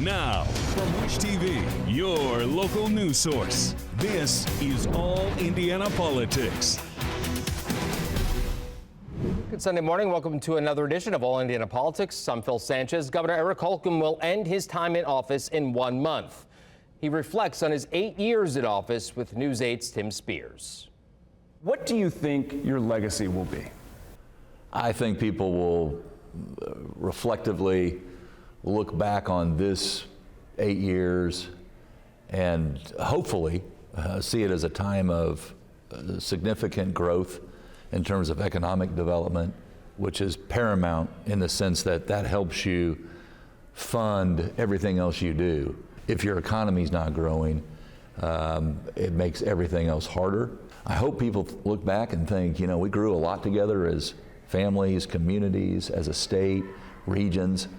Now, from Wish TV, your local news source, this is All Indiana Politics. Good Sunday morning. Welcome to another edition of All Indiana Politics. I'm Phil Sanchez. Governor Eric Holcomb will end his time in office in 1 month. He reflects on his 8 years in office with News 8's Tim Spears. What do you think your legacy will be? I think people will reflectively look back on this 8 years and hopefully see it as a time of significant growth in terms of economic development, which is paramount in the sense that that helps you fund everything else you do. If your economy's not growing, it makes everything else harder. I hope people look back and think, you know, we grew a lot together as families, communities, as a state, regions,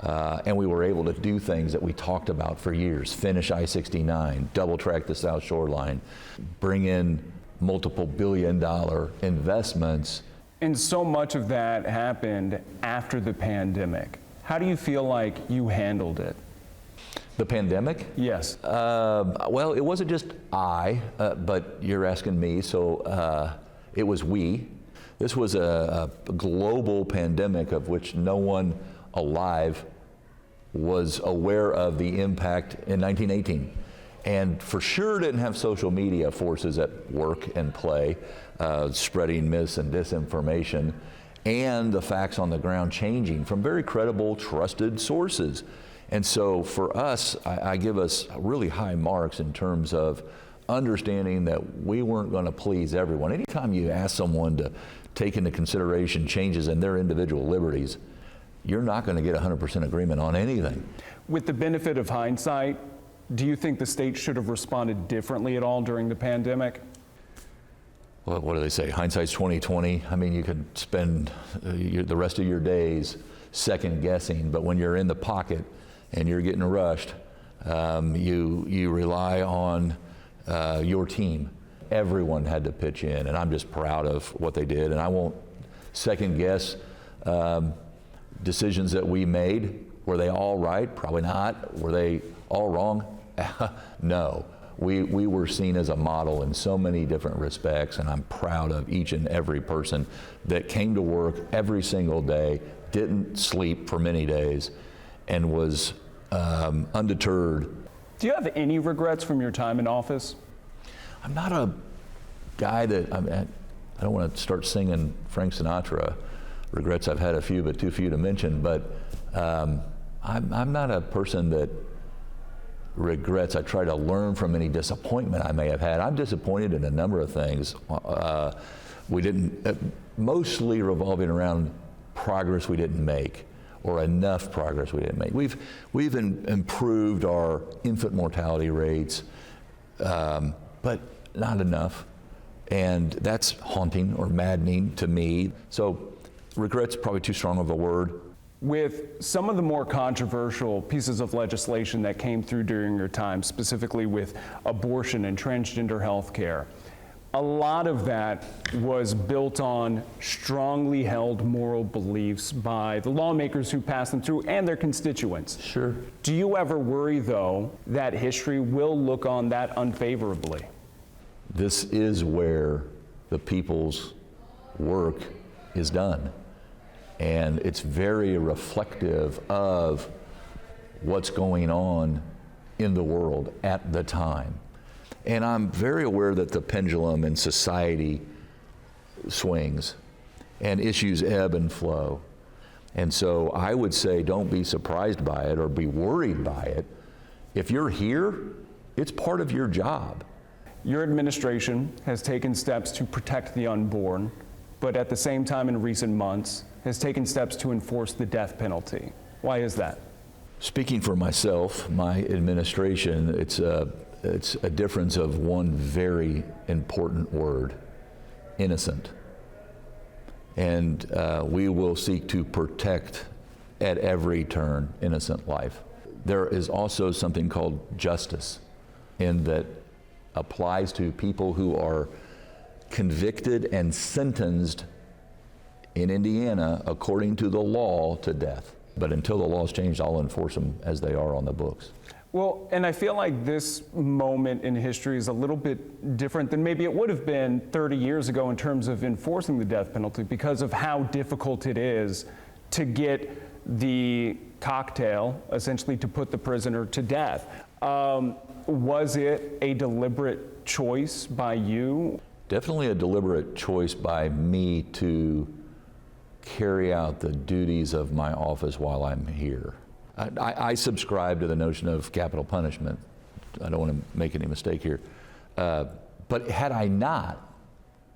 and we were able to do things that we talked about for years. Finish I-69, double track the South Shoreline, bring in multiple billion-dollar investments. And so much of that happened after the pandemic. How do you feel like you handled it? The pandemic? Yes. Well, it wasn't just but you're asking me, so it was we. This was a global pandemic of which no one alive was aware of the impact in 1918. And for sure didn't have social media forces at work and play, spreading mis and disinformation, and the facts on the ground changing from very credible, trusted sources. And so for us, I give us really high marks in terms of understanding that we weren't going to please everyone. Anytime you ask someone to take into consideration changes in their individual liberties, you're not going to get 100% agreement on anything. With the benefit of hindsight, do you think the state should have responded differently at all during the pandemic? Well, what do they say? Hindsight's 20/20. I mean, you could spend the rest of your days second guessing, but when you're in the pocket and you're getting rushed, you rely on your team. Everyone had to pitch in, and I'm just proud of what they did. And I won't second guess decisions that we made. Were they all right? Probably not. Were they all wrong? No. We were seen as a model in so many different respects, and I'm proud of each and every person that came to work every single day, didn't sleep for many days, and was undeterred. Do you have any regrets from your time in office? I'm not a guy that, I don't want to start singing Frank Sinatra. Regrets, I've had a few, but too few to mention, but I'm not a person that regrets. I try to learn from any disappointment I may have had. I'm disappointed in a number of things. We didn't, mostly revolving around progress we didn't make, or enough progress we didn't make. We've improved our infant mortality rates, but not enough. And that's haunting or maddening to me. So regret's probably too strong of a word. With some of the more controversial pieces of legislation that came through during your time, specifically with abortion and transgender health care, a lot of that was built on strongly held moral beliefs by the lawmakers who passed them through and their constituents. Sure. Do you ever worry, though, that history will look on that unfavorably? This is where the people's work is done. And it's very reflective of what's going on in the world at the time. And I'm very aware that the pendulum in society swings and issues ebb and flow. And so I would say don't be surprised by it or be worried by it. If you're here, it's part of your job. Your administration has taken steps to protect the unborn, but at the same time in recent months has taken steps to enforce the death penalty. Why is that? Speaking for myself, my administration, it's a difference of one very important word: innocent. And we will seek to protect at every turn innocent life. There is also something called justice, and that applies to people who are convicted and sentenced in Indiana according to the law to death. But until the law's changed, I'll enforce them as they are on the books. Well, and I feel like this moment in history is a little bit different than maybe it would have been 30 years ago in terms of enforcing the death penalty because of how difficult it is to get the cocktail, essentially to put the prisoner to death. Was it a deliberate choice by you? Definitely a deliberate choice by me to carry out the duties of my office while I'm here. I subscribe to the notion of capital punishment. I don't want to make any mistake here. But had I not,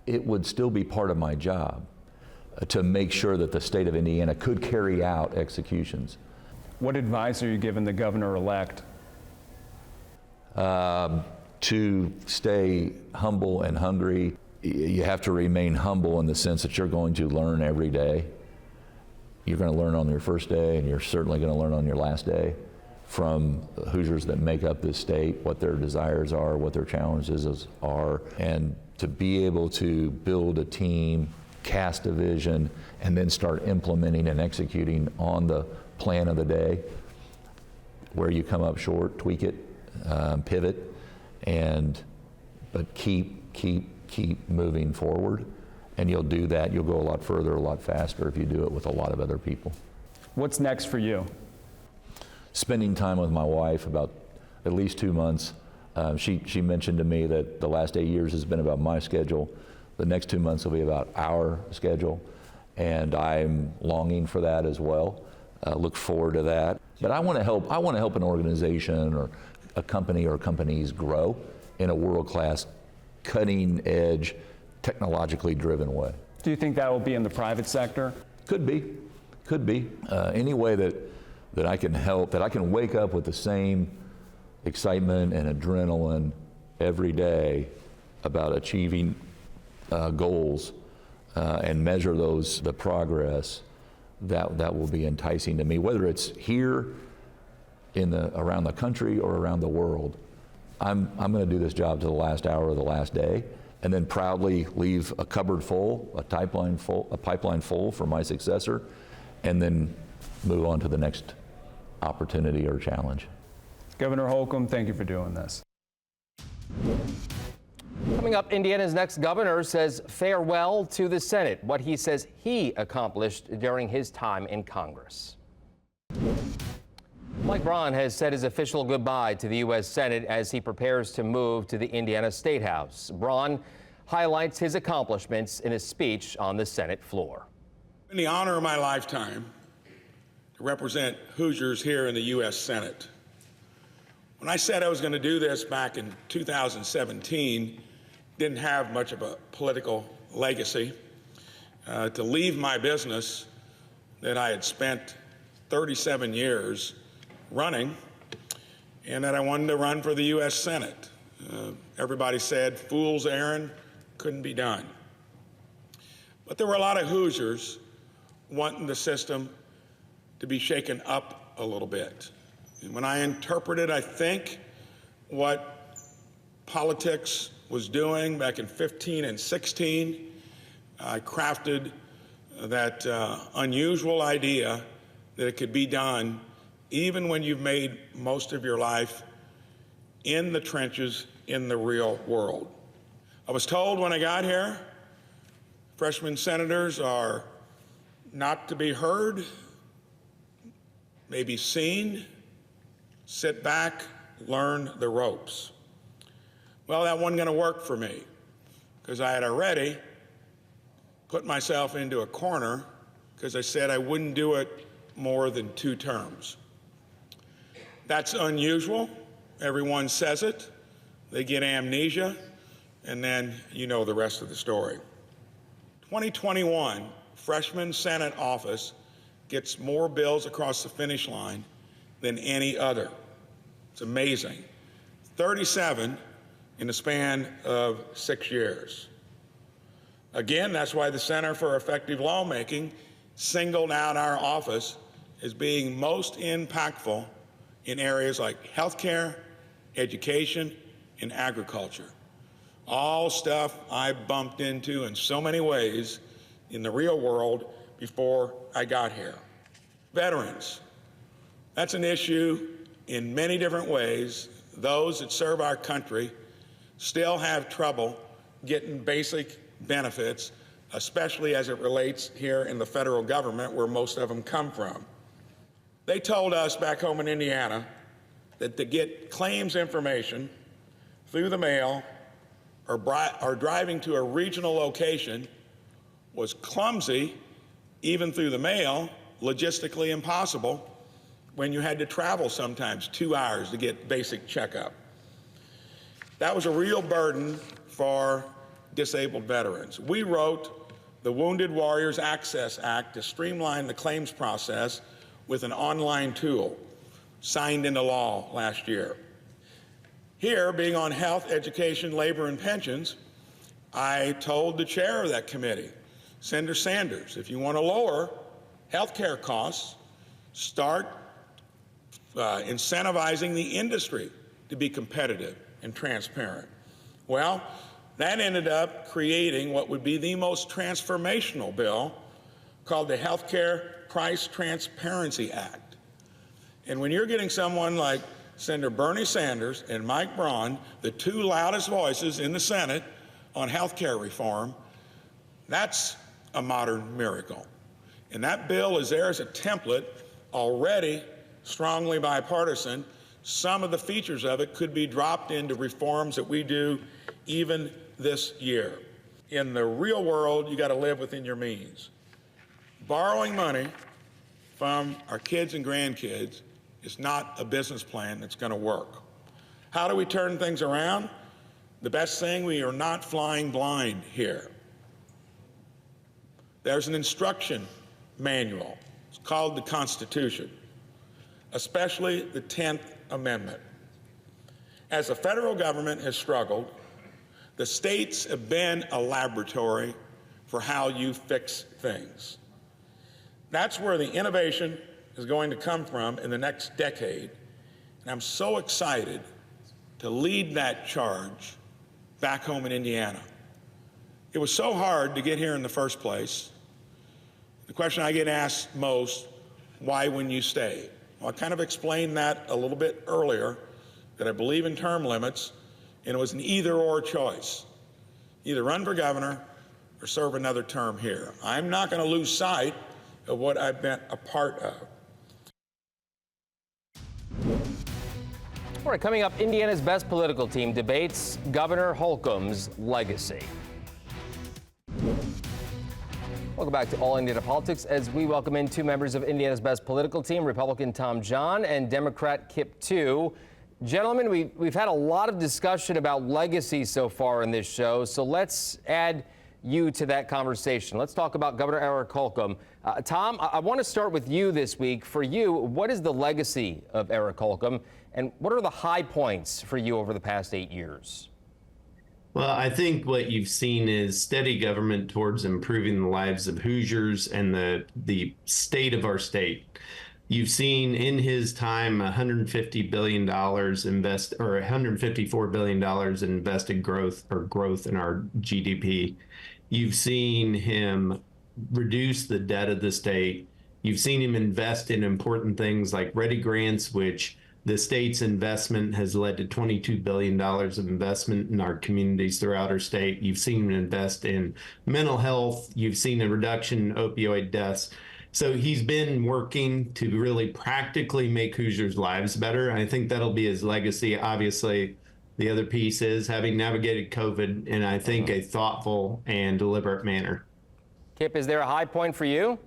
it would still be part of my job to make sure that the state of Indiana could carry out executions. What advice are you giving the governor-elect? To stay humble and hungry. You have to remain humble in the sense that you're going to learn every day. You're going to learn on your first day, and you're certainly going to learn on your last day from the Hoosiers that make up this state, what their desires are, what their challenges are, and to be able to build a team, cast a vision, and then start implementing and executing on the plan of the day. Where you come up short, tweak it, pivot, but keep moving forward. And you'll do that, you'll go a lot further, a lot faster if you do it with a lot of other people. What's next for you? Spending time with my wife, about at least 2 months. She mentioned to me that the last 8 years has been about my schedule. The next 2 months will be about our schedule. And I'm longing for that as well. Look forward to that. But I want to help an organization or a company or companies grow in a world-class, cutting-edge, technologically driven way. Do you think that will be in the private sector? Could be. Any way that I can help, that I can wake up with the same excitement and adrenaline every day about achieving goals and measure the progress, that will be enticing to me, whether it's here around the country or around the world. I'm going to do this job to the last hour of the last day, and then proudly leave a cupboard full, a pipeline full for my successor, and then move on to the next opportunity or challenge. Governor Holcomb, thank you for doing this. Coming up, Indiana's next governor says farewell to the Senate, what he says he accomplished during his time in Congress. Mike Braun has said his official goodbye to the U.S. Senate as he prepares to move to the Indiana State House. Braun highlights his accomplishments in a speech on the Senate floor. In the honor of my lifetime to represent Hoosiers here in the U.S. Senate. When I said I was going to do this back in 2017, didn't have much of a political legacy, to leave my business that I had spent 37 years running, and that I wanted to run for the U.S. Senate. Everybody said, fool's errand, couldn't be done. But there were a lot of Hoosiers wanting the system to be shaken up a little bit. And when I interpreted, I think, what politics was doing back in 15 and 16, I crafted that unusual idea that it could be done even when you've made most of your life in the trenches in the real world. I was told when I got here, freshman senators are not to be heard, maybe seen, sit back, learn the ropes. Well, that wasn't going to work for me because I had already put myself into a corner because I said I wouldn't do it more than 2 terms. That's unusual. Everyone says it. They get amnesia, and then you know the rest of the story. 2021, freshman Senate office gets more bills across the finish line than any other. It's amazing. 37 in the span of 6 years. Again, that's why the Center for Effective Lawmaking singled out our office as being most impactful in areas like healthcare, education, and agriculture. All stuff I bumped into in so many ways in the real world before I got here. Veterans. That's an issue in many different ways. Those that serve our country still have trouble getting basic benefits, especially as it relates here in the federal government where most of them come from. They told us back home in Indiana that to get claims information through the mail or driving to a regional location was clumsy, even through the mail, logistically impossible when you had to travel sometimes 2 hours to get basic checkup. That was a real burden for disabled veterans. We wrote the Wounded Warriors Access Act to streamline the claims process with an online tool signed into law last year. Here, being on health, education, labor, and pensions, I told the chair of that committee, Senator Sanders, if you want to lower health care costs, start incentivizing the industry to be competitive and transparent. Well, that ended up creating what would be the most transformational bill called the Healthcare Price Transparency Act. And when you're getting someone like Senator Bernie Sanders and Mike Braun, the two loudest voices in the Senate on health care reform, that's a modern miracle. And that bill is there as a template, already strongly bipartisan. Some of the features of it could be dropped into reforms that we do even this year. In the real world, you got to live within your means. Borrowing money from our kids and grandkids is not a business plan that's going to work. How do we turn things around? The best thing, we are not flying blind here. There's an instruction manual. It's called the Constitution, especially the 10th Amendment. As the federal government has struggled, the states have been a laboratory for how you fix things. That's where the innovation is going to come from in the next decade. And I'm so excited to lead that charge back home in Indiana. It was so hard to get here in the first place. The question I get asked most, why wouldn't you stay? Well, I kind of explained that a little bit earlier, that I believe in term limits, and it was an either-or choice. Either run for governor or serve another term here. I'm not going to lose sight of what I've been a part of. All right, coming up, Indiana's best political team debates Governor Holcomb's legacy. Welcome back to All Indiana Politics as we welcome in two members of Indiana's best political team, Republican Tom John and Democrat Kip Tu. Gentlemen, we've had a lot of discussion about legacy so far in this show, so let's add you to that conversation. Let's talk about Governor Eric Holcomb. Tom, I want to start with you this week. For you, what is the legacy of Eric Holcomb, and what are the high points for you over the past 8 years? Well, I think what you've seen is steady government towards improving the lives of Hoosiers and the state of our state. You've seen in his time $150 billion $154 billion invested growth in our GDP. You've seen him reduce the debt of the state. You've seen him invest in important things like Ready Grants, which the state's investment has led to $22 billion of investment in our communities throughout our state. You've seen him invest in mental health. You've seen a reduction in opioid deaths. So he's been working to really practically make Hoosiers' lives better. I think that'll be his legacy. Obviously, the other piece is having navigated COVID in, I think, a thoughtful and deliberate manner. Kip, is there a high point for you?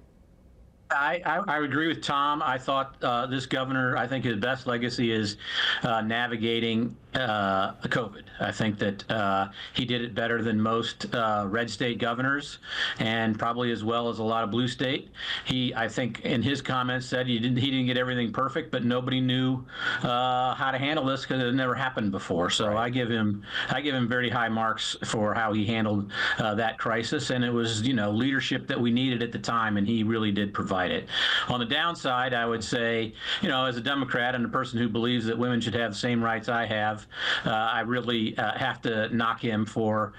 I would agree with Tom. I thought this governor, I think his best legacy is navigating COVID. I think that he did it better than most red state governors, and probably as well as a lot of blue state. I think in his comments said he didn't get everything perfect, but nobody knew how to handle this because it had never happened before. So right. I give him very high marks for how he handled that crisis, and it was leadership that we needed at the time, and he really did provide it. On the downside, I would say, as a Democrat and a person who believes that women should have the same rights I have, I really have to knock him for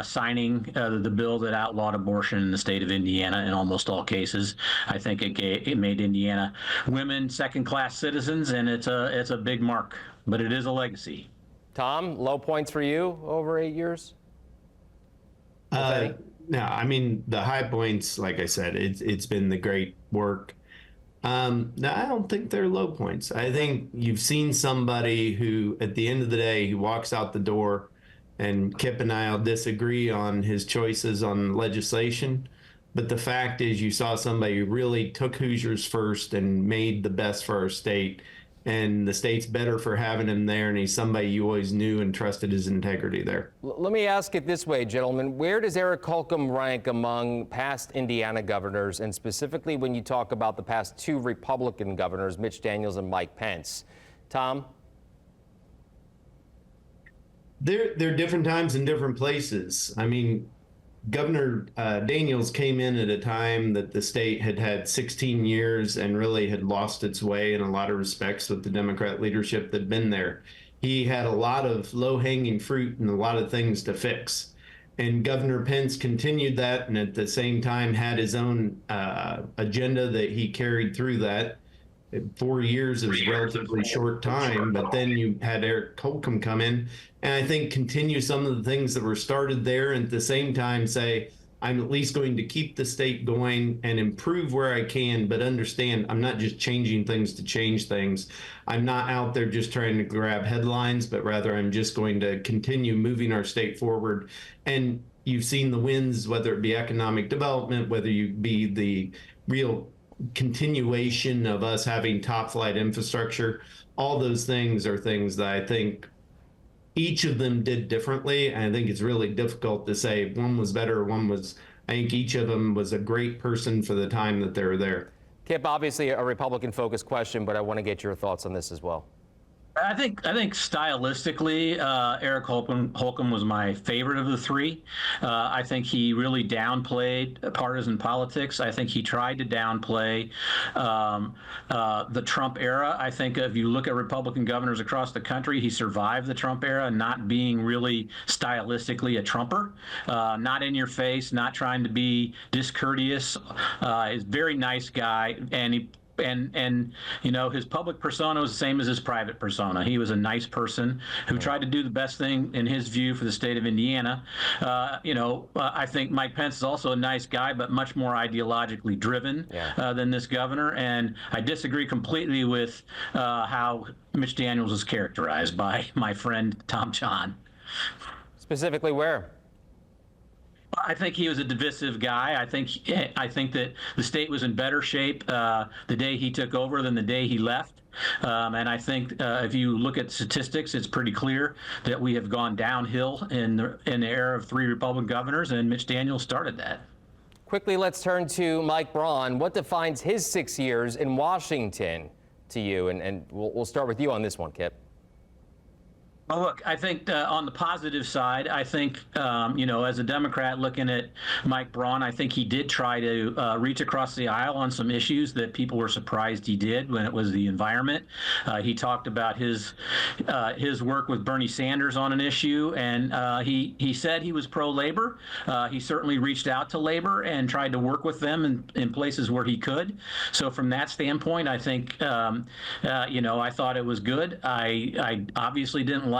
signing the bill that outlawed abortion in the state of Indiana in almost all cases. I think it made Indiana women second-class citizens, and it's a big mark, but it is a legacy. Tom, low points for you over 8 years? No, I mean, the high points, like I said, it's been the great work. No, I don't think they're low points. I think you've seen somebody who, at the end of the day, he walks out the door, and Kip and I will disagree on his choices on legislation. But the fact is, you saw somebody who really took Hoosiers first and made the best for our state. And the state's better for having him there, and he's somebody you always knew and trusted his integrity there. Let me ask it this way, gentlemen. Where does Eric Holcomb rank among past Indiana governors, and specifically when you talk about the past two Republican governors, Mitch Daniels and Mike Pence? Tom? They're different times in different places. I mean, Governor Daniels came in at a time that the state had had 16 years and really had lost its way in a lot of respects with the Democrat leadership that had been there. He had a lot of low-hanging fruit and a lot of things to fix. And Governor Pence continued that, and at the same time had his own agenda that he carried through that. 4 years is a relatively short time, but then you had Eric Holcomb come in and I think continue some of the things that were started there, and at the same time say, I'm at least going to keep the state going and improve where I can, but understand I'm not just changing things to change things. I'm not out there just trying to grab headlines, but rather I'm just going to continue moving our state forward. And you've seen the wins, whether it be economic development, whether you be the real continuation of us having top flight infrastructure. All those things are things that I think each of them did differently. And I think it's really difficult to say one was better, one was, I think each of them was a great person for the time that they were there. Kip, obviously a Republican focused question, but I want to get your thoughts on this as well. I think stylistically, Eric Holcomb was my favorite of the three. I think he really downplayed partisan politics. I think he tried to downplay the Trump era. I think if you look at Republican governors across the country, he survived the Trump era, not being really stylistically a Trumper, not in your face, not trying to be discourteous. He's a very nice guy, and you know, his public persona was the same as his private persona. He was a nice person who tried to do the best thing in his view for the state of Indiana. I think Mike Pence is also a nice guy, but much more ideologically driven than this governor. And I disagree completely with how Mitch Daniels is characterized by my friend Tom John. Specifically where? I think he was a divisive guy. I think that the state was in better shape the day he took over than the day he left. And I think if you look at statistics, it's pretty clear that we have gone downhill in the era of three Republican governors, and Mitch Daniels started that. Quickly, let's turn to Mike Braun. What defines his 6 years in Washington to you? And we'll start with you on this one, Kip. Well, look, I think on the positive side, I think, as a Democrat looking at Mike Braun, I think he did try to reach across the aisle on some issues that people were surprised he did when it was the environment. He talked about his work with Bernie Sanders on an issue, and he said he was pro-labor. He certainly reached out to labor and tried to work with them in places where he could. So from that standpoint, I think, I thought it was good. I obviously didn't like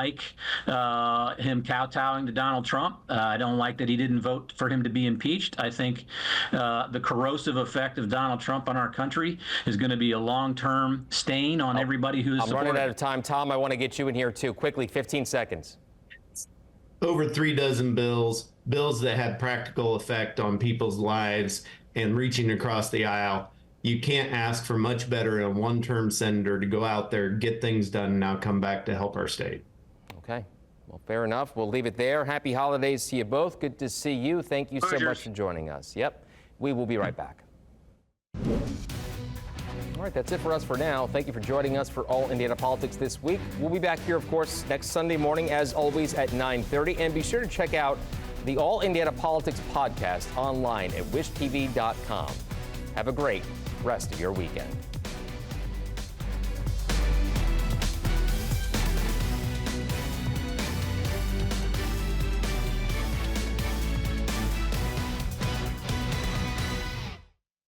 him kowtowing to Donald Trump. I don't like that he didn't vote for him to be impeached. I think the corrosive effect of Donald Trump on our country is going to be a long-term stain on everybody who is supporting. I'm running out of time. Tom, I want to get you in here too. Quickly, 15 seconds. Over 3 dozen bills that had practical effect on people's lives and reaching across the aisle. You can't ask for much better in a one-term senator to go out there, get things done, and now come back to help our state. Okay. Well, fair enough. We'll leave it there. Happy holidays to you both. Good to see you. Thank you so much for joining us. Yep. We will be right back. All right, that's it for us for now. Thank you for joining us for All Indiana Politics this week. We'll be back here, of course, next Sunday morning, as always, at 9:30. And be sure to check out the All Indiana Politics podcast online at wishtv.com. Have a great rest of your weekend.